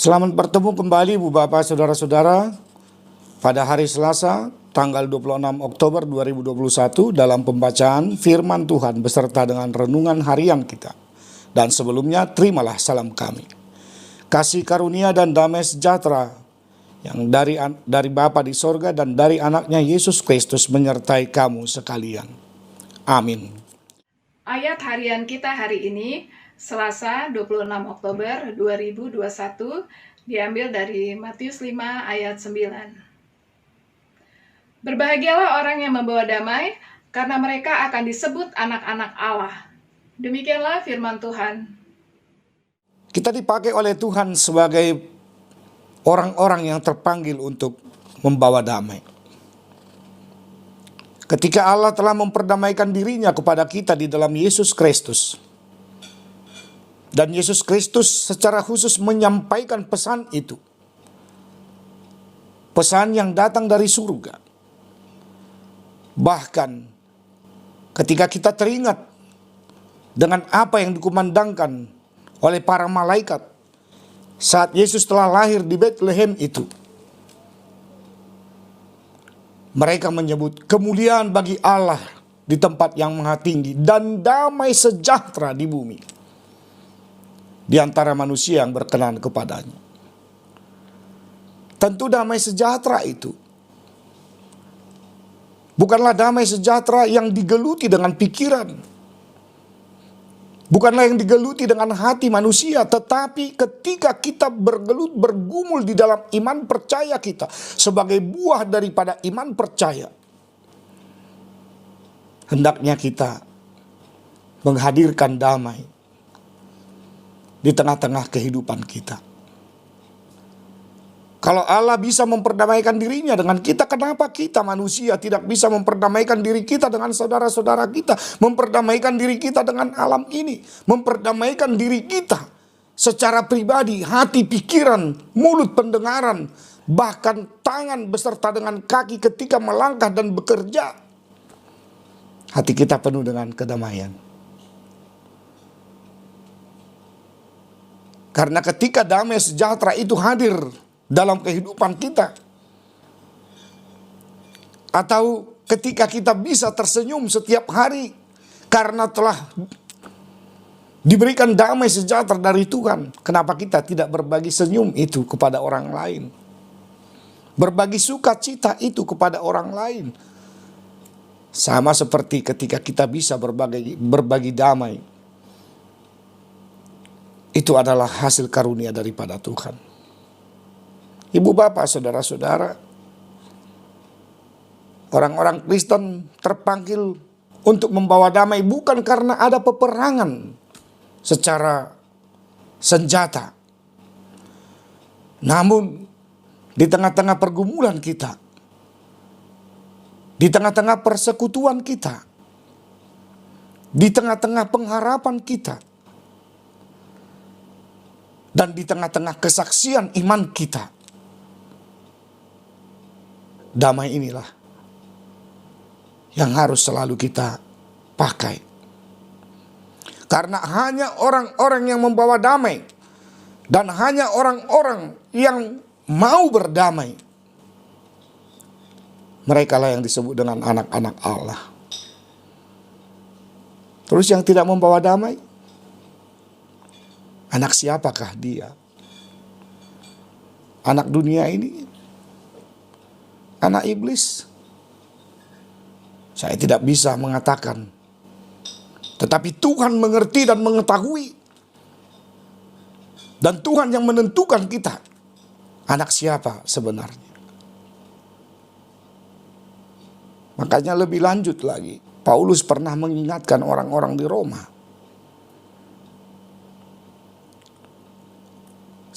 Selamat bertemu kembali Ibu Bapak Saudara-saudara pada hari Selasa tanggal 26 Oktober 2021 dalam pembacaan firman Tuhan beserta dengan renungan harian kita. Dan sebelumnya terimalah salam kami. Kasih karunia dan damai sejahtera yang dari Bapa di sorga dan dari anaknya Yesus Kristus menyertai kamu sekalian. Amin. Ayat harian kita hari ini Selasa 26 Oktober 2021 diambil dari Matius 5 ayat 9. Berbahagialah orang yang membawa damai, karena mereka akan disebut anak-anak Allah. Demikianlah firman Tuhan. Kita dipakai oleh Tuhan sebagai orang-orang yang terpanggil untuk membawa damai. Ketika Allah telah memperdamaikan dirinya kepada kita di dalam Yesus Kristus. Dan Yesus Kristus secara khusus menyampaikan pesan itu. Pesan yang datang dari surga. Bahkan ketika kita teringat dengan apa yang dikumandangkan oleh para malaikat saat Yesus telah lahir di Bethlehem itu. Mereka menyebut kemuliaan bagi Allah di tempat yang maha tinggi dan damai sejahtera di bumi di antara manusia yang berkenan kepadanya. Tentu damai sejahtera itu bukanlah damai sejahtera yang digeluti dengan pikiran. Bukanlah yang digeluti dengan hati manusia, tetapi ketika kita bergumul di dalam iman percaya kita sebagai buah daripada iman percaya, hendaknya kita menghadirkan damai di tengah-tengah kehidupan kita. Kalau Allah bisa memperdamaikan dirinya dengan kita, kenapa kita manusia tidak bisa memperdamaikan diri kita dengan saudara-saudara kita, memperdamaikan diri kita dengan alam ini, memperdamaikan diri kita secara pribadi, hati, pikiran, mulut, pendengaran, bahkan tangan beserta dengan kaki ketika melangkah dan bekerja. Hati kita penuh dengan kedamaian. Karena ketika damai sejahtera itu hadir dalam kehidupan kita, atau ketika kita bisa tersenyum setiap hari karena telah diberikan damai sejahtera dari Tuhan, kenapa kita tidak berbagi senyum itu kepada orang lain? Berbagi sukacita itu kepada orang lain. Sama seperti ketika kita bisa berbagi damai. Itu adalah hasil karunia daripada Tuhan. Ibu bapak, saudara-saudara, orang-orang Kristen terpanggil untuk membawa damai bukan karena ada peperangan secara senjata. Namun di tengah-tengah pergumulan kita, di tengah-tengah persekutuan kita, di tengah-tengah pengharapan kita, dan di tengah-tengah kesaksian iman kita, damai inilah yang harus selalu kita pakai. Karena hanya orang-orang yang membawa damai dan hanya orang-orang yang mau berdamai, mereka lah yang disebut dengan anak-anak Allah. Terus yang tidak membawa damai, anak siapakah dia? Anak dunia ini? Anak iblis? Saya tidak bisa mengatakan. Tetapi Tuhan mengerti dan mengetahui. Dan Tuhan yang menentukan kita. Anak siapa sebenarnya? Makanya lebih lanjut lagi, Paulus pernah mengingatkan orang-orang di Roma.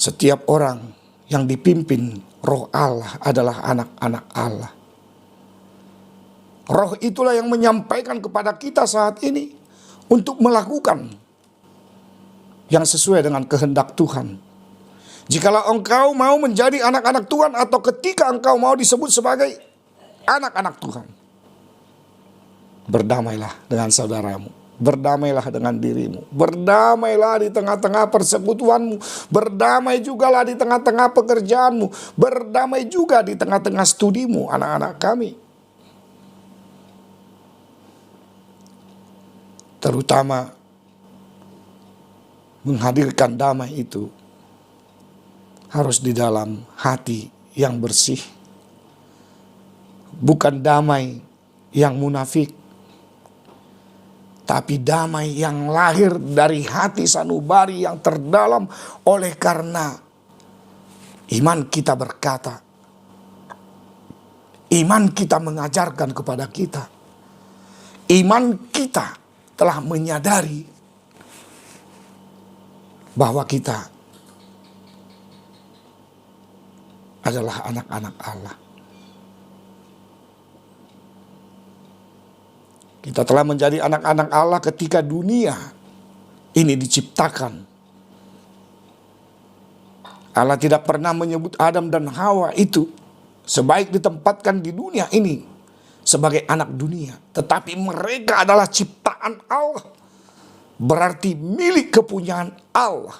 Setiap orang yang dipimpin Roh Allah adalah anak-anak Allah. Roh itulah yang menyampaikan kepada kita saat ini untuk melakukan yang sesuai dengan kehendak Tuhan. Jikalau engkau mau menjadi anak-anak Tuhan atau ketika engkau mau disebut sebagai anak-anak Tuhan, berdamailah dengan saudaramu. berdamailah dengan dirimu. Berdamailah di tengah-tengah persekutuanmu. Berdamai jugalah di tengah-tengah pekerjaanmu. Berdamai juga di tengah-tengah studimu, anak-anak kami. Terutama menghadirkan damai itu harus di dalam hati yang bersih. Bukan damai yang munafik, tapi damai yang lahir dari hati sanubari yang terdalam oleh karena iman kita berkata, iman kita mengajarkan kepada kita, iman kita telah menyadari bahwa kita adalah anak-anak Allah. Kita telah menjadi anak-anak Allah ketika dunia ini diciptakan. Allah tidak pernah menyebut Adam dan Hawa itu sebaik ditempatkan di dunia ini sebagai anak dunia. Tetapi mereka adalah ciptaan Allah. Berarti milik kepunyaan Allah.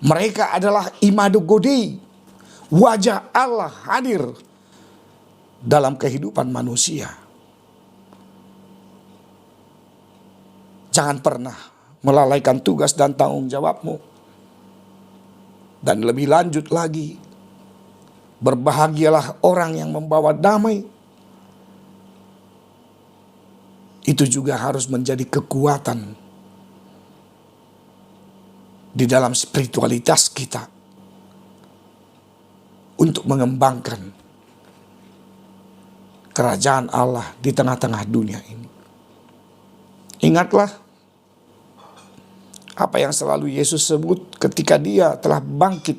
Mereka adalah Imago Dei. Wajah Allah hadir dalam kehidupan manusia. Jangan pernah melalaikan tugas dan tanggung jawabmu. Dan lebih lanjut lagi, berbahagialah orang yang membawa damai. Itu juga harus menjadi kekuatan di dalam spiritualitas kita untuk mengembangkan kerajaan Allah di tengah-tengah dunia ini. Ingatlah apa yang selalu Yesus sebut ketika dia telah bangkit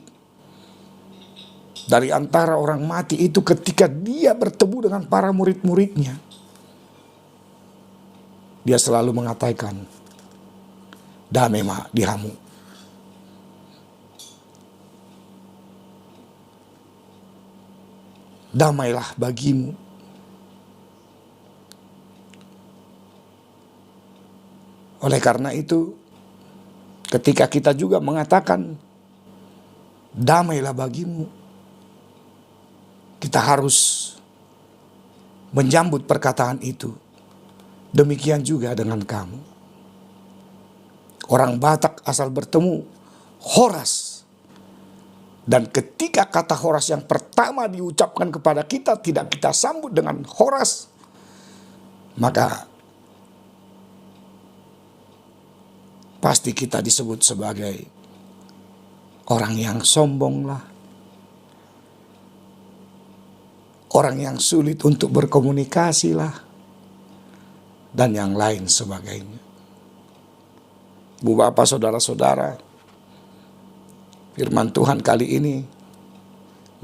dari antara orang mati itu, ketika dia bertemu dengan para murid-muridnya. Dia selalu mengatakan, damai ma dihamu. Damailah bagimu. Oleh karena itu, ketika kita juga mengatakan damailah bagimu, kita harus menyambut perkataan itu. Demikian juga dengan kamu. Orang Batak asal bertemu Horas. Dan ketika kata Horas yang pertama diucapkan kepada kita tidak kita sambut dengan Horas, maka pasti kita disebut sebagai orang yang sombong lah. Orang yang sulit untuk berkomunikasi lah. Dan yang lain sebagainya. Bu Bapak, saudara-saudara, firman Tuhan kali ini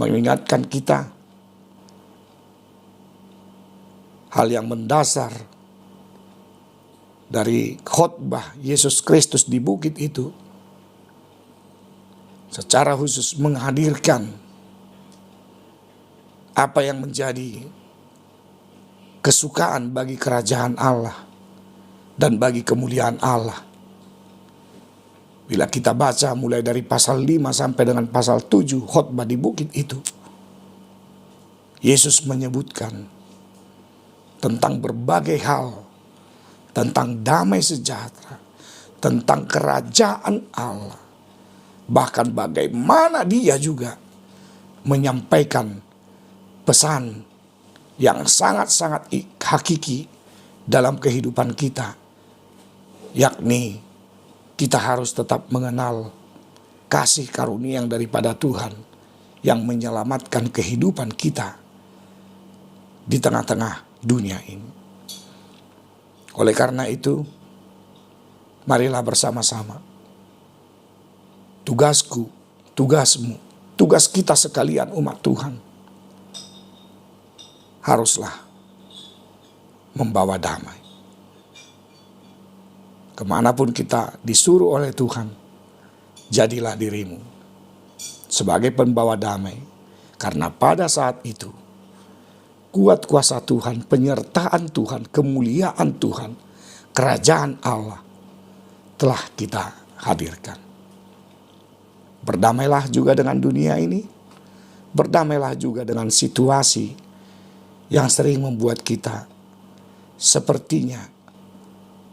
mengingatkan kita hal yang mendasar dari khotbah Yesus Kristus di bukit itu, secara khusus menghadirkan apa yang menjadi kesukaan bagi kerajaan Allah dan bagi kemuliaan Allah. Bila kita baca mulai dari pasal 5 sampai dengan pasal 7 khotbah di bukit itu, Yesus menyebutkan tentang berbagai hal, tentang damai sejahtera, tentang kerajaan Allah. Bahkan bagaimana dia juga menyampaikan pesan yang sangat-sangat hakiki dalam kehidupan kita. Yakni kita harus tetap mengenal kasih karunia yang daripada Tuhan yang menyelamatkan kehidupan kita di tengah-tengah dunia ini. Oleh karena itu, marilah bersama-sama. Tugasku, tugasmu, tugas kita sekalian umat Tuhan haruslah membawa damai. Kemanapun kita disuruh oleh Tuhan, jadilah dirimu sebagai pembawa damai. Karena pada saat itu, kuat kuasa Tuhan, penyertaan Tuhan, kemuliaan Tuhan, kerajaan Allah telah kita hadirkan. Berdamailah juga dengan dunia ini, berdamailah juga dengan situasi yang sering membuat kita sepertinya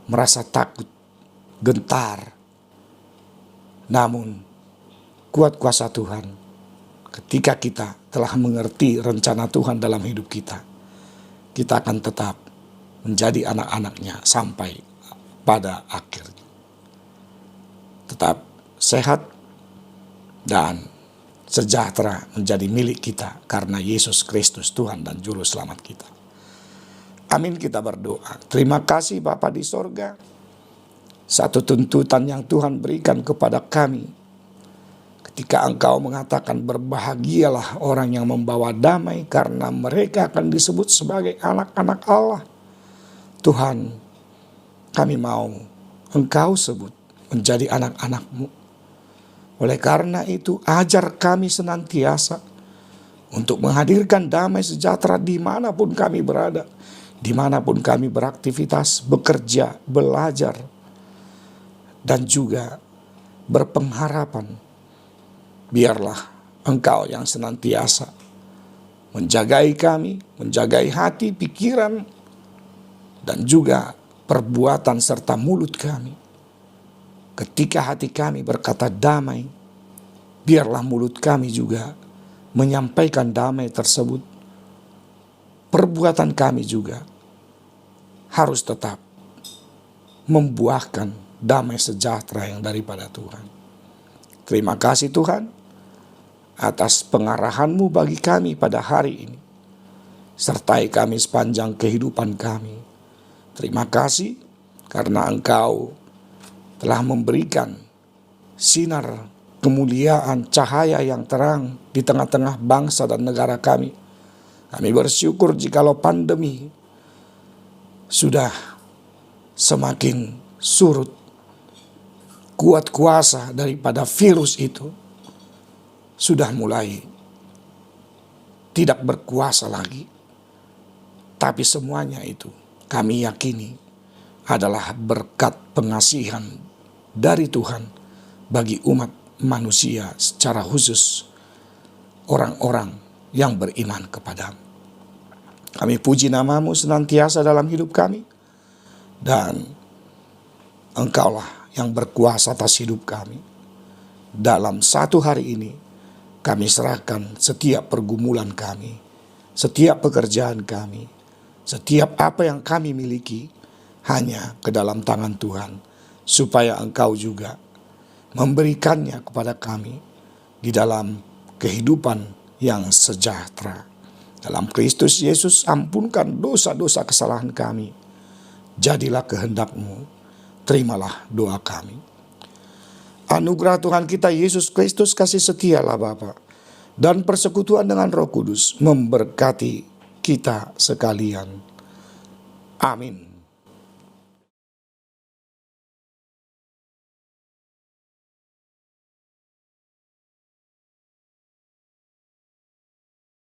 merasa takut, gentar. Namun kuat kuasa Tuhan ketika kita telah mengerti rencana Tuhan dalam hidup kita, kita akan tetap menjadi anak-anaknya sampai pada akhirnya. Tetap sehat dan sejahtera menjadi milik kita karena Yesus Kristus Tuhan dan Juru Selamat kita. Amin, kita berdoa. Terima kasih Bapa di sorga. Satu tuntutan yang Tuhan berikan kepada kami ketika Engkau mengatakan berbahagialah orang yang membawa damai karena mereka akan disebut sebagai anak-anak Allah. Tuhan, kami mau Engkau sebut menjadi anak-anak-Mu. Oleh karena itu, ajar kami senantiasa untuk menghadirkan damai sejahtera dimanapun kami berada, dimanapun kami beraktivitas, bekerja, belajar, dan juga berpengharapan. Biarlah Engkau yang senantiasa menjagai kami, menjagai hati, pikiran, dan juga perbuatan serta mulut kami. Ketika hati kami berkata damai, biarlah mulut kami juga menyampaikan damai tersebut. Perbuatan kami juga harus tetap membuahkan damai sejahtera yang daripada Tuhan. Terima kasih Tuhan atas pengarahan-Mu bagi kami pada hari ini. Sertai kami sepanjang kehidupan kami. Terima kasih karena Engkau telah memberikan sinar kemuliaan, cahaya yang terang di tengah-tengah bangsa dan negara kami. Kami bersyukur jikalau pandemi sudah semakin surut, kuat kuasa daripada virus itu sudah mulai tidak berkuasa lagi. Tapi semuanya itu kami yakini adalah berkat pengasihan dari Tuhan bagi umat manusia secara khusus orang-orang yang beriman kepadamu. Kami puji nama-Mu senantiasa dalam hidup kami dan Engkaulah yang berkuasa atas hidup kami. Dalam satu hari ini kami serahkan setiap pergumulan kami, setiap pekerjaan kami, setiap apa yang kami miliki hanya ke dalam tangan Tuhan, supaya Engkau juga memberikannya kepada kami di dalam kehidupan yang sejahtera. Dalam Kristus Yesus, ampunkan dosa-dosa kesalahan kami. Jadilah kehendak-Mu, terimalah doa kami. Anugerah Tuhan kita Yesus Kristus, kasih setialah Bapa, dan persekutuan dengan Roh Kudus memberkati kita sekalian. Amin.